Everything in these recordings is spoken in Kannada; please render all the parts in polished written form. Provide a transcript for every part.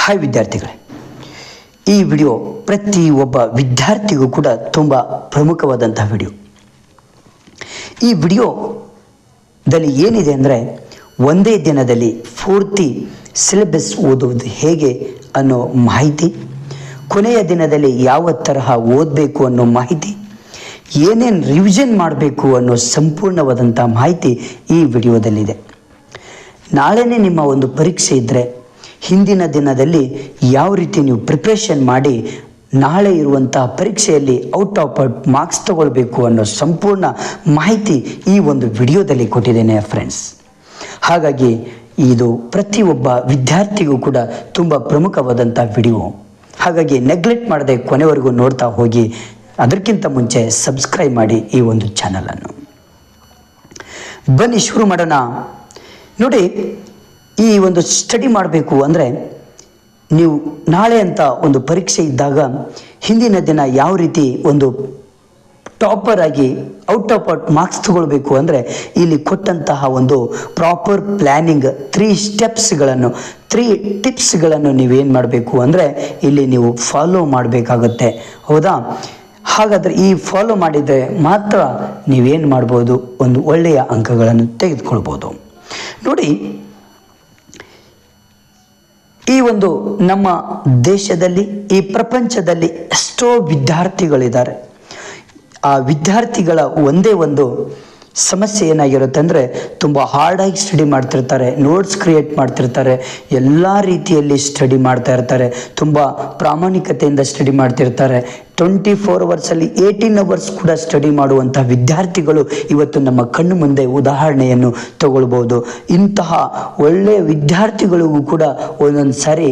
ಹಾಯ್ ವಿದ್ಯಾರ್ಥಿಗಳೇ, ಈ ವಿಡಿಯೋ ಪ್ರತಿಯೊಬ್ಬ ವಿದ್ಯಾರ್ಥಿಗೂ ಕೂಡ ತುಂಬ ಪ್ರಮುಖವಾದಂತಹ ವಿಡಿಯೋ. ಈ ವಿಡಿಯೋದಲ್ಲಿ ಏನಿದೆ ಅಂದರೆ, ಒಂದೇ ದಿನದಲ್ಲಿ ಪೂರ್ತಿ ಸಿಲೆಬಸ್ ಓದುವುದು ಹೇಗೆ ಅನ್ನೋ ಮಾಹಿತಿ, ಕೊನೆಯ ದಿನದಲ್ಲಿ ಯಾವ ತರಹ ಓದಬೇಕು ಅನ್ನೋ ಮಾಹಿತಿ, ಏನೇನು ರಿವಿಷನ್ ಮಾಡಬೇಕು ಅನ್ನೋ ಸಂಪೂರ್ಣವಾದಂಥ ಮಾಹಿತಿ ಈ ವಿಡಿಯೋದಲ್ಲಿದೆ. ನಾಳೆನೇ ನಿಮ್ಮ ಒಂದು ಪರೀಕ್ಷೆ ಇದ್ದರೆ ಹಿಂದಿನ ದಿನದಲ್ಲಿ ಯಾವ ರೀತಿ ನೀವು ಪ್ರಿಪ್ರೇಷನ್ ಮಾಡಿ ನಾಳೆ ಇರುವಂತಹ ಪರೀಕ್ಷೆಯಲ್ಲಿ ಔಟ್ ಆಫ್ ಮಾರ್ಕ್ಸ್ ತಗೊಳ್ಬೇಕು ಅನ್ನೋ ಸಂಪೂರ್ಣ ಮಾಹಿತಿ ಈ ಒಂದು ವಿಡಿಯೋದಲ್ಲಿ ಕೊಟ್ಟಿದ್ದೇನೆ ಫ್ರೆಂಡ್ಸ್. ಹಾಗಾಗಿ ಇದು ಪ್ರತಿಯೊಬ್ಬ ವಿದ್ಯಾರ್ಥಿಗೂ ಕೂಡ ತುಂಬ ಪ್ರಮುಖವಾದಂಥ ವಿಡಿಯೋ. ಹಾಗಾಗಿ ನೆಗ್ಲೆಕ್ಟ್ ಮಾಡದೆ ಕೊನೆವರೆಗೂ ನೋಡ್ತಾ ಹೋಗಿ. ಅದಕ್ಕಿಂತ ಮುಂಚೆ ಸಬ್ಸ್ಕ್ರೈಬ್ ಮಾಡಿ ಈ ಒಂದು ಚಾನಲನ್ನು. ಬನ್ನಿ ಶುರು ಮಾಡೋಣ. ನೋಡಿ, ಈ ಒಂದು ಸ್ಟಡಿ ಮಾಡಬೇಕು ಅಂದರೆ ನೀವು ನಾಳೆ ಅಂತ ಒಂದು ಪರೀಕ್ಷೆ ಇದ್ದಾಗ ಹಿಂದಿನ ದಿನ ಯಾವ ರೀತಿ ಒಂದು ಟಾಪರ್ ಆಗಿ ಔಟ್ ಆಫ್ ಮಾರ್ಕ್ಸ್ ತಗೊಳ್ಬೇಕು ಅಂದರೆ ಇಲ್ಲಿ ಕೊಟ್ಟಂತಹ ಒಂದು ಪ್ರಾಪರ್ ಪ್ಲ್ಯಾನಿಂಗ್ 3 ಟಿಪ್ಸ್ಗಳನ್ನು ನೀವೇನು ಮಾಡಬೇಕು ಅಂದರೆ ಇಲ್ಲಿ ನೀವು ಫಾಲೋ ಮಾಡಬೇಕಾಗತ್ತೆ. ಹೌದಾ? ಹಾಗಾದರೆ ಈ ಫಾಲೋ ಮಾಡಿದರೆ ಮಾತ್ರ ನೀವೇನು ಮಾಡ್ಬೋದು, ಒಂದು ಒಳ್ಳೆಯ ಅಂಕಗಳನ್ನು ತೆಗೆದುಕೊಳ್ಬೋದು. ನೋಡಿ, ಈ ಒಂದು ನಮ್ಮ ದೇಶದಲ್ಲಿ, ಈ ಪ್ರಪಂಚದಲ್ಲಿ ಎಷ್ಟೋ ವಿದ್ಯಾರ್ಥಿಗಳಿದ್ದಾರೆ. ಆ ವಿದ್ಯಾರ್ಥಿಗಳ ಒಂದೇ ಒಂದು ಸಮಸ್ಯೆ ಏನಾಗಿರುತ್ತೆ ಅಂದರೆ, ತುಂಬ ಹಾರ್ಡಾಗಿ ಸ್ಟಡಿ ಮಾಡ್ತಿರ್ತಾರೆ, ನೋಟ್ಸ್ ಕ್ರಿಯೇಟ್ ಮಾಡ್ತಿರ್ತಾರೆ, ಎಲ್ಲ ರೀತಿಯಲ್ಲಿ ಸ್ಟಡಿ ಮಾಡ್ತಾ ಇರ್ತಾರೆ, ತುಂಬ ಪ್ರಾಮಾಣಿಕತೆಯಿಂದ ಸ್ಟಡಿ ಮಾಡ್ತಿರ್ತಾರೆ. 24 ಅವರ್ಸಲ್ಲಿ 18 ಅವರ್ಸ್ ಕೂಡ ಸ್ಟಡಿ ಮಾಡುವಂಥ ವಿದ್ಯಾರ್ಥಿಗಳು ಇವತ್ತು ನಮ್ಮ ಕಣ್ಣು ಮುಂದೆ ಉದಾಹರಣೆಯನ್ನು ತಗೊಳ್ಬೋದು. ಇಂತಹ ಒಳ್ಳೆಯ ವಿದ್ಯಾರ್ಥಿಗಳಿಗೂ ಕೂಡ ಒಂದೊಂದು ಸಾರಿ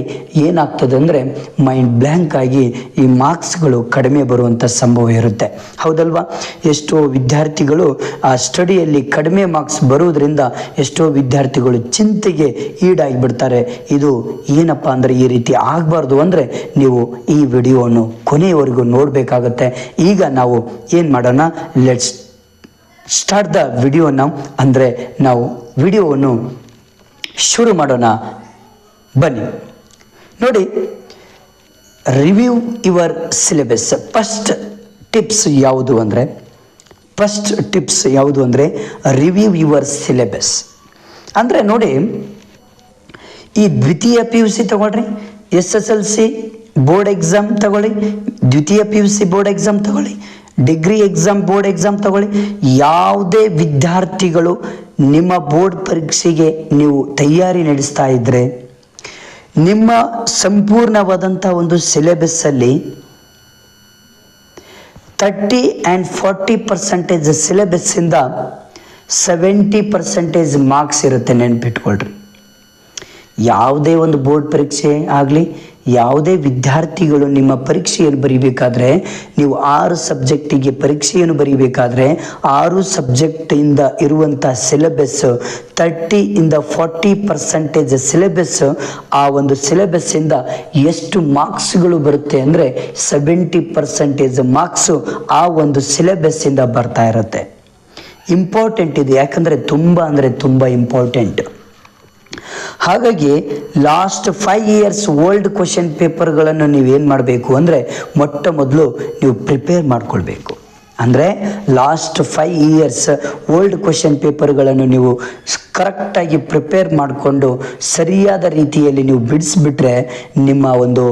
ಏನಾಗ್ತದೆ ಅಂದರೆ ಮೈಂಡ್ ಬ್ಲ್ಯಾಂಕ್ ಆಗಿ ಈ ಮಾರ್ಕ್ಸ್ಗಳು ಕಡಿಮೆ ಬರುವಂಥ ಸಂಭವ ಇರುತ್ತೆ. ಹೌದಲ್ವಾ? ಎಷ್ಟೋ ವಿದ್ಯಾರ್ಥಿಗಳು ಆ ಸ್ಟಡಿಯಲ್ಲಿ ಕಡಿಮೆ ಮಾರ್ಕ್ಸ್ ಬರುವುದರಿಂದ ಎಷ್ಟೋ ವಿದ್ಯಾರ್ಥಿಗಳು ಚಿಂತೆಗೆ ಈಡಾಗಿಬಿಡ್ತಾರೆ. ಇದು ಏನಪ್ಪ ಅಂದರೆ ಈ ರೀತಿ ಆಗಬಾರ್ದು ಅಂದರೆ ನೀವು ಈ ವಿಡಿಯೋವನ್ನು ಕೊನೆಯವರೆಗೂ ನೋಡಬೇಕಾಗತ್ತೆ. ಈಗ ನಾವು ಏನು ಮಾಡೋಣ, ಲೆಟ್ಸ್ ಸ್ಟಾರ್ಟ್ ದ ವಿಡಿಯೋ ನಾವು. ಅಂದರೆ ನಾವು ವಿಡಿಯೋವನ್ನು ಶುರು ಮಾಡೋಣ. ಬನ್ನಿ. ನೋಡಿ, review your syllabus. First tips ಯಾವುದು ಅಂದರೆ ರಿವ್ಯೂ ಯುವರ್ ಸಿಲೆಬಸ್. ಅಂದರೆ ನೋಡಿ, ಈ ದ್ವಿತೀಯ PUC ತಗೊಳ್ರಿ, SSLC ಬೋರ್ಡ್ ಎಕ್ಸಾಮ್ ತಗೊಳ್ಳಿ, ದ್ವಿತೀಯ PUC ಬೋರ್ಡ್ ಎಕ್ಸಾಮ್ ತಗೊಳ್ಳಿ, ಡಿಗ್ರಿ ಎಕ್ಸಾಮ್ ಬೋರ್ಡ್ ಎಕ್ಸಾಮ್ ತಗೊಳ್ಳಿ. ಯಾವುದೇ ವಿದ್ಯಾರ್ಥಿಗಳು ನಿಮ್ಮ ಬೋರ್ಡ್ ಪರೀಕ್ಷೆಗೆ ನೀವು ತಯಾರಿ ನಡೆಸ್ತಾ ಇದ್ದರೆ ನಿಮ್ಮ ಸಂಪೂರ್ಣವಾದಂಥ ಒಂದು ಸಿಲೆಬಸ್ಸಲ್ಲಿ 30 and 40% ಸಿಲೆಬಸ್ಸಿಂದ 70% ಮಾರ್ಕ್ಸ್ ಇರುತ್ತೆ. ನೆನ್ಪಿಟ್ಕೊಳ್ರಿ. ಯಾವುದೇ ಒಂದು ಬೋರ್ಡ್ ಪರೀಕ್ಷೆ ಆಗಲಿ, ಯಾವುದೇ ವಿದ್ಯಾರ್ಥಿಗಳು ನಿಮ್ಮ ಪರೀಕ್ಷೆಯನ್ನು ಬರೀಬೇಕಾದ್ರೆ, ನೀವು 6 ಸಬ್ಜೆಕ್ಟಿಗೆ ಪರೀಕ್ಷೆಯನ್ನು ಬರೀಬೇಕಾದ್ರೆ 6 ಸಬ್ಜೆಕ್ಟಿಂದ ಇರುವಂಥ ಸಿಲೆಬಸ್ 30-40% ಸಿಲೆಬಸ್. ಆ ಒಂದು ಸಿಲೆಬಸ್ಸಿಂದ ಎಷ್ಟು ಮಾರ್ಕ್ಸ್ಗಳು ಬರುತ್ತೆ ಅಂದರೆ 70% ಮಾರ್ಕ್ಸು ಆ ಒಂದು ಸಿಲೆಬಸ್ಸಿಂದ ಬರ್ತಾ ಇರುತ್ತೆ. ಇಂಪಾರ್ಟೆಂಟ್ ಇದೆ, ಯಾಕಂದರೆ ತುಂಬ ಇಂಪಾರ್ಟೆಂಟ್. ಹಾಗಾಗಿ ಲಾಸ್ಟ್ 5 ಇಯರ್ಸ್ ಓಲ್ಡ್ ಕ್ವಶನ್ ಪೇಪರ್ಗಳನ್ನು ನೀವೇನು ಮಾಡಬೇಕು ಅಂದರೆ ಮೊಟ್ಟ ಮೊದಲು ನೀವು ಪ್ರಿಪೇರ್ ಮಾಡ್ಕೊಳ್ಬೇಕು. ಅಂದರೆ ಲಾಸ್ಟ್ 5 ಇಯರ್ಸ್ ಓಲ್ಡ್ ಕ್ವಶನ್ ಪೇಪರ್ಗಳನ್ನು ನೀವು ಕರೆಕ್ಟಾಗಿ ಪ್ರಿಪೇರ್ ಮಾಡಿಕೊಂಡು ಸರಿಯಾದ ರೀತಿಯಲ್ಲಿ ನೀವು ಬಿಡಿಸ್ಬಿಟ್ರೆ ನಿಮ್ಮ ಒಂದು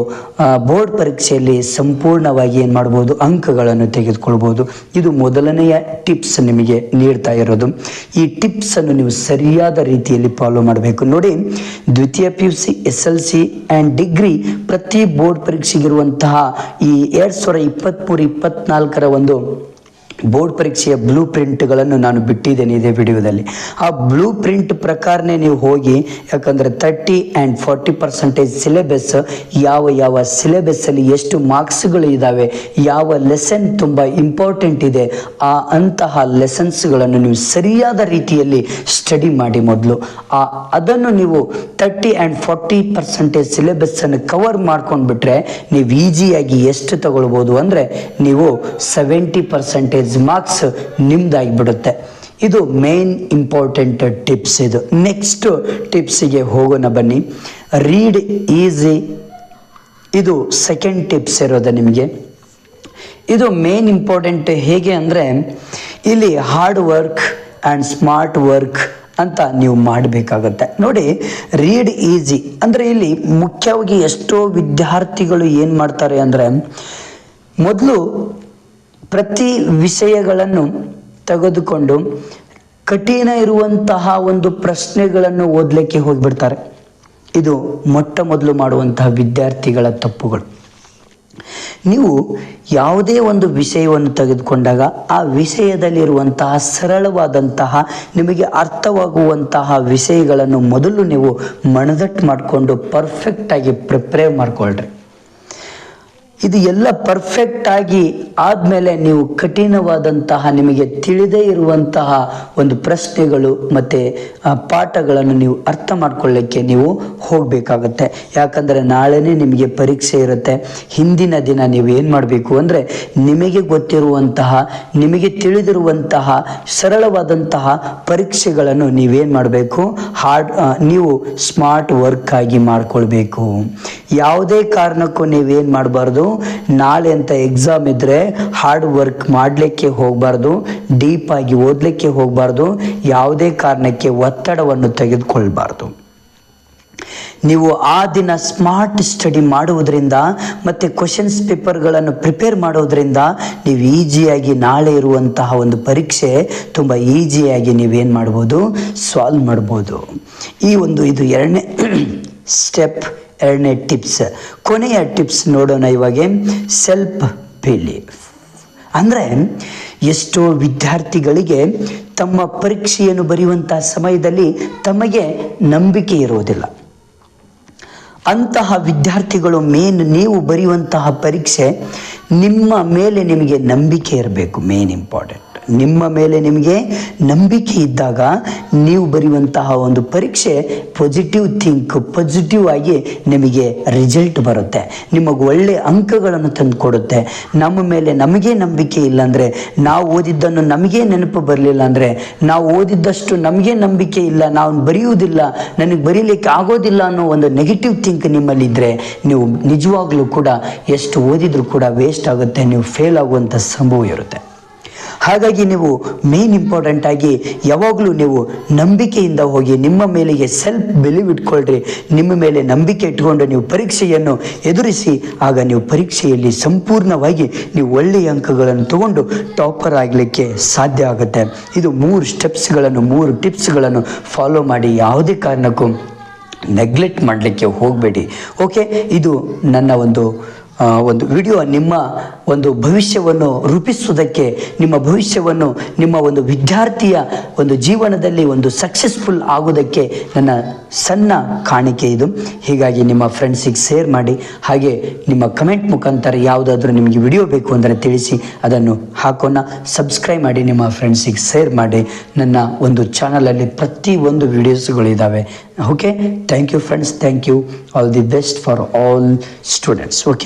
ಬೋರ್ಡ್ ಪರೀಕ್ಷೆಯಲ್ಲಿ ಸಂಪೂರ್ಣವಾಗಿ ಏನು ಮಾಡ್ಬೋದು, ಅಂಕಗಳನ್ನು ತೆಗೆದುಕೊಳ್ಬೋದು. ಇದು ಮೊದಲನೆಯ ಟಿಪ್ಸ್ ನಿಮಗೆ ನೀಡ್ತಾ ಇರೋದು. ಈ ಟಿಪ್ಸನ್ನು ನೀವು ಸರಿಯಾದ ರೀತಿಯಲ್ಲಿ ಫಾಲೋ ಮಾಡಬೇಕು. ನೋಡಿ, ದ್ವಿತೀಯ PUC, SLC ಆ್ಯಂಡ್ ಡಿಗ್ರಿ ಪ್ರತಿ ಬೋರ್ಡ್ ಪರೀಕ್ಷೆಗಿರುವಂತಹ ಈ 2023-24 ಒಂದು ಬೋರ್ಡ್ ಪರೀಕ್ಷೆಯ ಬ್ಲೂ ಪ್ರಿಂಟ್ಗಳನ್ನು ನಾನು ಬಿಟ್ಟಿದ್ದೇನೆ ಇದೇ ವಿಡಿಯೋದಲ್ಲಿ. ಆ ಬ್ಲೂ ಪ್ರಿಂಟ್ ಪ್ರಕಾರನೇ ನೀವು ಹೋಗಿ, ಯಾಕಂದರೆ 30 and 40% ಸಿಲೆಬಸ್, ಯಾವ ಸಿಲೆಬಸ್ಸಲ್ಲಿ ಎಷ್ಟು ಮಾರ್ಕ್ಸ್ಗಳು ಇದ್ದಾವೆ, ಯಾವ ಲೆಸನ್ ತುಂಬ ಇಂಪಾರ್ಟೆಂಟ್ ಇದೆ, ಅಂತಹ ಲೆಸನ್ಸ್ಗಳನ್ನು ನೀವು ಸರಿಯಾದ ರೀತಿಯಲ್ಲಿ ಸ್ಟಡಿ ಮಾಡಿ ಮೊದಲು. ಅದನ್ನು ನೀವು 30 and 40% ಸಿಲೆಬಸ್ಸನ್ನು ಕವರ್ ಮಾಡ್ಕೊಂಡ್ಬಿಟ್ರೆ ನೀವು ಈಸಿಯಾಗಿ ಎಷ್ಟು ತಗೊಳ್ಬೋದು ಅಂದರೆ ನೀವು 70% ಮಾರ್ಕ್ಸ್ ನಿಮ್ದಾಗಿಬಿಡುತ್ತೆ. ಇದು ಮೇನ್ ಇಂಪಾರ್ಟೆಂಟ್ ಟಿಪ್ಸ್. ಇದು ನೆಕ್ಸ್ಟ್ ಟಿಪ್ಸಿಗೆ ಹೋಗೋಣ ಬನ್ನಿ. ರೀಡ್ ಈಸಿ ಇದು ಸೆಕೆಂಡ್ ಟಿಪ್ಸ್ ಇರೋದು ನಿಮಗೆ. ಇದು ಮೇನ್ ಇಂಪಾರ್ಟೆಂಟ್. ಹೇಗೆ ಅಂದರೆ ಇಲ್ಲಿ hard work and smart work ಅಂತ ನೀವು ಮಾಡಬೇಕಾಗತ್ತೆ. ನೋಡಿ, ರೀಡ್ ಈಸಿ ಅಂದರೆ ಇಲ್ಲಿ ಮುಖ್ಯವಾಗಿ ಎಷ್ಟೋ ವಿದ್ಯಾರ್ಥಿಗಳು ಏನು ಮಾಡ್ತಾರೆ ಅಂದರೆ, ಮೊದಲು ಪ್ರತಿ ವಿಷಯಗಳನ್ನು ತೆಗೆದುಕೊಂಡು ಕಠಿಣ ಇರುವಂತಹ ಒಂದು ಪ್ರಶ್ನೆಗಳನ್ನು ಓದಲಿಕ್ಕೆ ಹೋಗಿಬಿಡ್ತಾರೆ. ಇದು ಮೊಟ್ಟ ಮೊದಲು ಮಾಡುವಂತಹ ವಿದ್ಯಾರ್ಥಿಗಳ ತಪ್ಪುಗಳು. ನೀವು ಯಾವುದೇ ಒಂದು ವಿಷಯವನ್ನು ತೆಗೆದುಕೊಂಡಾಗ ಆ ವಿಷಯದಲ್ಲಿರುವಂತಹ ಸರಳವಾದಂತಹ ನಿಮಗೆ ಅರ್ಥವಾಗುವಂತಹ ವಿಷಯಗಳನ್ನು ಮೊದಲು ನೀವು ಮನದಟ್ಟು ಮಾಡಿಕೊಂಡು ಪರ್ಫೆಕ್ಟಾಗಿ ಪ್ರಿಪೇರ್ ಮಾಡಿಕೊಳ್ಳ್ರಿ. ಇದು ಎಲ್ಲ ಪರ್ಫೆಕ್ಟ್ ಆಗಿ ಆದಮೇಲೆ ನೀವು ಕಠಿಣವಾದಂತಹ ನಿಮಗೆ ತಿಳಿದೇ ಇರುವಂತಹ ಒಂದು ಪ್ರಶ್ನೆಗಳು ಮತ್ತು ಪಾಠಗಳನ್ನು ನೀವು ಅರ್ಥ ಮಾಡ್ಕೊಳ್ಳಿಕ್ಕೆ ನೀವು ಹೋಗಬೇಕಾಗತ್ತೆ. ಯಾಕಂದರೆ ನಾಳೆನೇ ನಿಮಗೆ ಪರೀಕ್ಷೆ ಇರುತ್ತೆ. ಹಿಂದಿನ ದಿನ ನೀವು ಏನು ಮಾಡಬೇಕು ಅಂದರೆ, ನಿಮಗೆ ಗೊತ್ತಿರುವಂತಹ ನಿಮಗೆ ತಿಳಿದಿರುವಂತಹ ಸರಳವಾದಂತಹ ಪರೀಕ್ಷೆಗಳನ್ನು ನೀವೇನು ಮಾಡಬೇಕು, ನೀವು ಸ್ಮಾರ್ಟ್ ವರ್ಕ್ ಆಗಿ ಮಾಡಿಕೊಳ್ಬೇಕು. ಯಾವುದೇ ಕಾರಣಕ್ಕೂ ನೀವೇನು ಮಾಡಬಾರ್ದು, ನಾಳೆ ಅಂತ ಎಕ್ಸಾಮ್ ಇದ್ದರೆ ಹಾರ್ಡ್ ವರ್ಕ್ ಮಾಡಲಿಕ್ಕೆ ಹೋಗಬಾರ್ದು, ಡೀಪ್ ಆಗಿ ಓದಲಿಕ್ಕೆ ಹೋಗಬಾರ್ದು, ಯಾವುದೇ ಕಾರಣಕ್ಕೆ ಒತ್ತಡವನ್ನು ತೆಗೆದುಕೊಳ್ಬಾರ್ದು. ನೀವು ಆ ದಿನ ಸ್ಮಾರ್ಟ್ ಸ್ಟಡಿ ಮಾಡುವುದರಿಂದ ಮತ್ತು ಕ್ವಶನ್ಸ್ ಪೇಪರ್ಗಳನ್ನು ಪ್ರಿಪೇರ್ ಮಾಡೋದ್ರಿಂದ ನೀವು ಈಸಿಯಾಗಿ ನಾಳೆ ಇರುವಂತಹ ಒಂದು ಪರೀಕ್ಷೆ ತುಂಬ ಈಸಿಯಾಗಿ ನೀವೇನು ಮಾಡ್ಬೋದು, ಸಾಲ್ವ್ ಮಾಡ್ಬೋದು. ಇದು ಎರಡನೇ ಸ್ಟೆಪ್, ಎರಡನೇ ಟಿಪ್ಸ್. ಕೊನೆಯ ಟಿಪ್ಸ್ ನೋಡೋಣ ಇವಾಗ. ಸೆಲ್ಫ್ ಬಿಲೀಫ್ ಅಂದರೆ ಎಷ್ಟೋ ವಿದ್ಯಾರ್ಥಿಗಳಿಗೆ ತಮ್ಮ ಪರೀಕ್ಷೆಯನ್ನು ಬರೆಯುವಂಥ ಸಮಯದಲ್ಲಿ ತಮಗೆ ನಂಬಿಕೆ ಇರೋದಿಲ್ಲ. ಅಂತಹ ವಿದ್ಯಾರ್ಥಿಗಳು ನೀವು ಬರೆಯುವಂತಹ ಪರೀಕ್ಷೆ ನಿಮ್ಮ ಮೇಲೆ ನಿಮಗೆ ನಂಬಿಕೆ ಇರಬೇಕು. ಮೇನ್ ಇಂಪಾರ್ಟೆಂಟ್, ನಿಮ್ಮ ಮೇಲೆ ನಿಮಗೆ ನಂಬಿಕೆ ಇದ್ದಾಗ ನೀವು ಬರೆಯುವಂತಹ ಒಂದು ಪರೀಕ್ಷೆ ಪಾಸಿಟಿವ್ ಆಗಿ ನಿಮಗೆ ರಿಸಲ್ಟ್ ಬರುತ್ತೆ, ನಿಮಗೆ ಒಳ್ಳೆಯ ಅಂಕಗಳನ್ನು ತಂದು ಕೊಡುತ್ತೆ. ನಮ್ಮ ಮೇಲೆ ನಮಗೆ ನಂಬಿಕೆ ಇಲ್ಲಾಂದರೆ, ನಾವು ಓದಿದ್ದನ್ನು ನಮಗೆ ನೆನಪು ಬರಲಿಲ್ಲ ಅಂದರೆ, ನಾವು ಓದಿದ್ದಷ್ಟು ನಮಗೆ ನಂಬಿಕೆ ಇಲ್ಲ, ನಾವು ಬರೆಯುವುದಿಲ್ಲ, ನನಗೆ ಬರೀಲಿಕ್ಕೆ ಆಗೋದಿಲ್ಲ ಅನ್ನೋ ಒಂದು ನೆಗೆಟಿವ್ ಥಿಂಕ್ ನಿಮ್ಮಲ್ಲಿದ್ದರೆ ನೀವು ನಿಜವಾಗ್ಲೂ ಕೂಡ ಎಷ್ಟು ಓದಿದರೂ ಕೂಡ ವೇಸ್ಟ್ ಆಗುತ್ತೆ, ನೀವು ಫೇಲ್ ಆಗುವಂಥ ಸಂಭವ ಇರುತ್ತೆ. ಹಾಗಾಗಿ ನೀವು ಮೇನ್ ಇಂಪಾರ್ಟೆಂಟ್ ಆಗಿ ಯಾವಾಗಲೂ ನೀವು ನಂಬಿಕೆಯಿಂದ ಹೋಗಿ ನಿಮ್ಮ ಮೇಲೆಗೆ ಸೆಲ್ಫ್ ಬಿಲೀವ್ ಇಟ್ಕೊಳ್ರಿ. ನಿಮ್ಮ ಮೇಲೆ ನಂಬಿಕೆ ಇಟ್ಕೊಂಡು ನೀವು ಪರೀಕ್ಷೆಯನ್ನು ಎದುರಿಸಿ, ಆಗ ನೀವು ಪರೀಕ್ಷೆಯಲ್ಲಿ ಸಂಪೂರ್ಣವಾಗಿ ನೀವು ಒಳ್ಳೆಯ ಅಂಕಗಳನ್ನು ತಗೊಂಡು ಟಾಪರ್ ಆಗಲಿಕ್ಕೆ ಸಾಧ್ಯ ಆಗುತ್ತೆ. ಇದು 3 ಸ್ಟೆಪ್ಸ್ಗಳನ್ನು 3 ಟಿಪ್ಸ್ಗಳನ್ನು ಫಾಲೋ ಮಾಡಿ, ಯಾವುದೇ ಕಾರಣಕ್ಕೂ ನೆಗ್ಲೆಕ್ಟ್ ಮಾಡಲಿಕ್ಕೆ ಹೋಗಬೇಡಿ. ಓಕೆ, ಇದು ನನ್ನ ಒಂದು ವಿಡಿಯೋ. ನಿಮ್ಮ ಒಂದು ಭವಿಷ್ಯವನ್ನು ರೂಪಿಸುವುದಕ್ಕೆ, ನಿಮ್ಮ ಭವಿಷ್ಯವನ್ನು ನಿಮ್ಮ ಒಂದು ವಿದ್ಯಾರ್ಥಿಯ ಒಂದು ಜೀವನದಲ್ಲಿ ಒಂದು ಸಕ್ಸಸ್ಫುಲ್ ಆಗೋದಕ್ಕೆ ನನ್ನ ಸಣ್ಣ ಕಾಣಿಕೆ ಇದು. ಹೀಗಾಗಿ ನಿಮ್ಮ ಫ್ರೆಂಡ್ಸಿಗೆ ಶೇರ್ ಮಾಡಿ, ಹಾಗೆ ನಿಮ್ಮ ಕಮೆಂಟ್ ಮುಖಾಂತರ ಯಾವುದಾದ್ರೂ ನಿಮಗೆ ವಿಡಿಯೋ ಬೇಕು ಅಂದರೆ ತಿಳಿಸಿ, ಅದನ್ನು ಹಾಕೋಣ. ಸಬ್ಸ್ಕ್ರೈಬ್ ಮಾಡಿ, ನಿಮ್ಮ ಫ್ರೆಂಡ್ಸಿಗೆ ಶೇರ್ ಮಾಡಿ. ನನ್ನ ಒಂದು ಚಾನಲಲ್ಲಿ ಪ್ರತಿಯೊಂದು ವಿಡಿಯೋಸ್ಗಳಿದ್ದಾವೆ. Okay, thank you friends, thank you. All the best for all students. Okay.